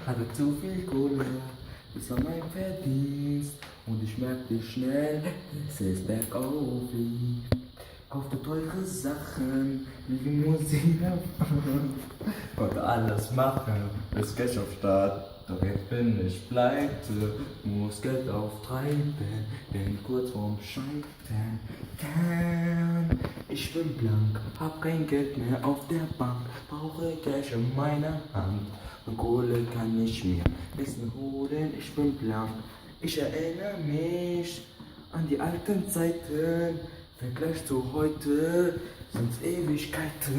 Hatte zu viel Kohle, das war mein Verdienst. Und ich merkte schnell, dass es bergauf lief. Kaufte teure Sachen, Limousine, konnte alles machen, bis Cash auf Start. Doch jetzt bin ich pleite, muss Geld auftreiben, bin kurz vorm Scheitern. Ich bin blank, hab kein Geld mehr auf der Bank, brauche Cash in meiner Hand. Und Kohle kann ich mir Essen holen, ich bin blank. Ich erinnere mich an die alten Zeiten, Vergleich zu heute sind's Ewigkeiten.